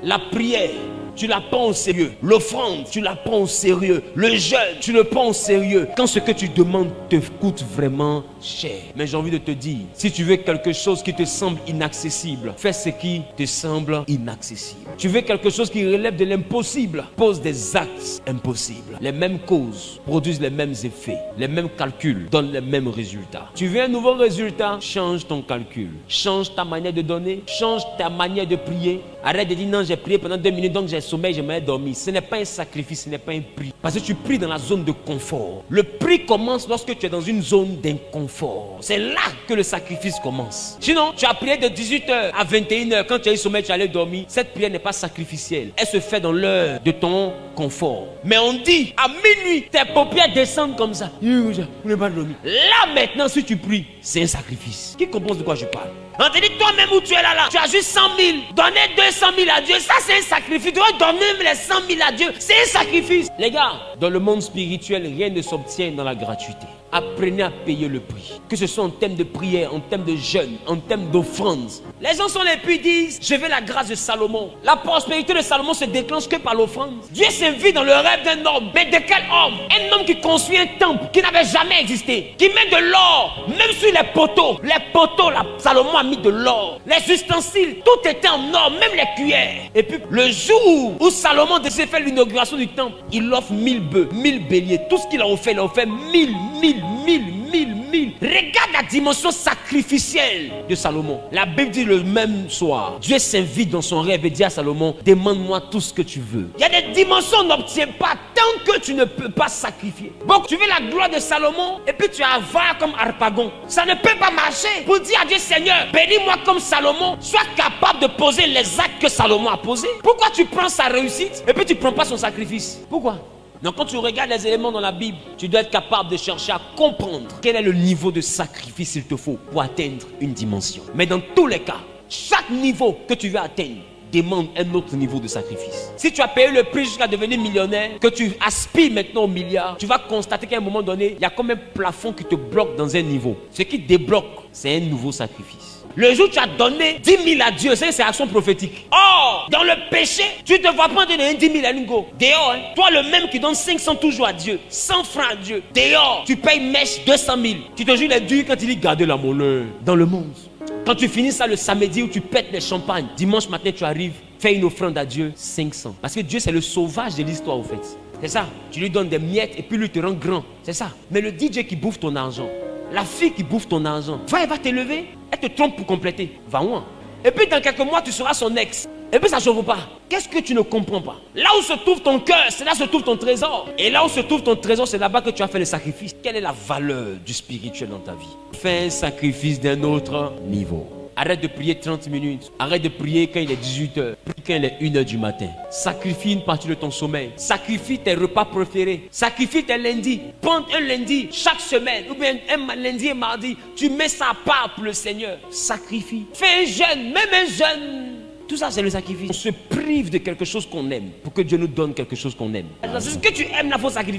La prière, tu la prends au sérieux. L'offrande, tu la prends au sérieux. Le jeûne, tu le prends au sérieux. Quand ce que tu demandes te coûte vraiment cher. Mais j'ai envie de te dire, si tu veux quelque chose qui te semble inaccessible, fais ce qui te semble inaccessible. Tu veux quelque chose qui relève de l'impossible, pose des actes impossibles. Les mêmes causes produisent les mêmes effets. Les mêmes calculs donnent les mêmes résultats. Tu veux un nouveau résultat, change ton calcul. Change ta manière de donner, change ta manière de prier. Arrête de dire non, j'ai prié pendant 2 minutes, donc j'ai sommeil, j'aimerais dormir. Ce n'est pas un sacrifice, ce n'est pas un prix. Parce que tu pries dans la zone de confort. Le prix commence lorsque tu es dans une zone d'inconfort. C'est là que le sacrifice commence. Sinon, tu as prié de 18h à 21h. Quand tu as eu sommeil, tu allais dormir. Cette prière n'est pas sacrificielle. Elle se fait dans l'heure de ton confort. Mais on dit, à minuit, tes paupières descendent comme ça. Vous n'avez pas dormi. Là maintenant, si tu pries, c'est un sacrifice. Qui comprend de quoi je parle? On te dit toi-même où tu es là, tu as juste 100 000. Donner 200 000 à Dieu, ça c'est un sacrifice. Tu dois donner les 100 000 à Dieu, c'est un sacrifice. Les gars, dans le monde spirituel, rien ne s'obtient dans la gratuité. Apprenez à payer le prix. Que ce soit en termes de prière, en termes de jeûne, en termes d'offrande. Les gens sont les plus disent, je veux la grâce de Salomon. La prospérité de Salomon se déclenche que par l'offrande. Dieu s'invite dans le rêve d'un homme. Mais de quel homme? Un homme qui construit un temple qui n'avait jamais existé. Qui met de l'or, même sur les poteaux. Les poteaux, là, Salomon a mis de l'or. Les ustensiles, tout était en or, même les cuillères. Et puis, le jour où Salomon décide de faire l'inauguration du temple, il offre 1000 bœufs, 1000 béliers. Tout ce qu'il a offert, il a offert 1000. Regarde la dimension sacrificielle de Salomon. La Bible dit le même soir, Dieu s'invite dans son rêve et dit à Salomon, demande-moi tout ce que tu veux. Il y a des dimensions qu'on n'obtient pas tant que tu ne peux pas sacrifier. Donc tu veux la gloire de Salomon et puis tu avales comme Harpagon. Ça ne peut pas marcher. Pour dire à Dieu, Seigneur, bénis-moi comme Salomon, sois capable de poser les actes que Salomon a posés. Pourquoi tu prends sa réussite et puis tu ne prends pas son sacrifice? Pourquoi? Donc quand tu regardes les éléments dans la Bible, tu dois être capable de chercher à comprendre quel est le niveau de sacrifice qu'il te faut pour atteindre une dimension. Mais dans tous les cas, chaque niveau que tu veux atteindre demande un autre niveau de sacrifice. Si tu as payé le prix jusqu'à devenir millionnaire, que tu aspires maintenant au milliard, tu vas constater qu'à un moment donné, il y a comme un plafond qui te bloque dans un niveau. Ce qui débloque, c'est un nouveau sacrifice. Le jour où tu as donné 10 000 à Dieu, c'est action prophétique. Or, dans le péché, tu ne vas pas donner 10 000 à Lingo. Dehors, toi le même qui donne 500 toujours à Dieu, 100 francs à Dieu. Dehors, tu payes mèche 200 000. Tu te joues les durs quand il dit garder la monnaie dans le monde. Quand tu finis ça le samedi où tu pètes les champagnes, dimanche matin tu arrives, fais une offrande à Dieu, 500. Parce que Dieu c'est le sauvage de l'histoire au fait. C'est ça. Tu lui donnes des miettes et puis lui te rend grand. C'est ça. Mais le DJ qui bouffe ton argent, la fille qui bouffe ton argent, elle va t'élever, elle te trompe pour compléter. Va où? Et puis dans quelques mois, tu seras son ex. Et puis ça ne chauffe pas. Qu'est-ce que tu ne comprends pas? Là où se trouve ton cœur, c'est là où se trouve ton trésor. Et là où se trouve ton trésor, c'est là-bas que tu as fait le sacrifice. Quelle est la valeur du spirituel dans ta vie? Fais un sacrifice d'un autre niveau. Arrête de prier 30 minutes. Arrête de prier quand il est 18h. Prie quand il est 1h du matin. Sacrifie une partie de ton sommeil. Sacrifie tes repas préférés. Sacrifie tes lundis. Prends un lundi chaque semaine. Ou bien un lundi et mardi. Tu mets ça à part pour le Seigneur. Sacrifie. Fais un jeûne. Même un jeûne. Tout ça, c'est le sacrifice. On se prive de quelque chose qu'on aime pour que Dieu nous donne quelque chose qu'on aime. C'est ce que tu aimes, là, il faut sacrifier.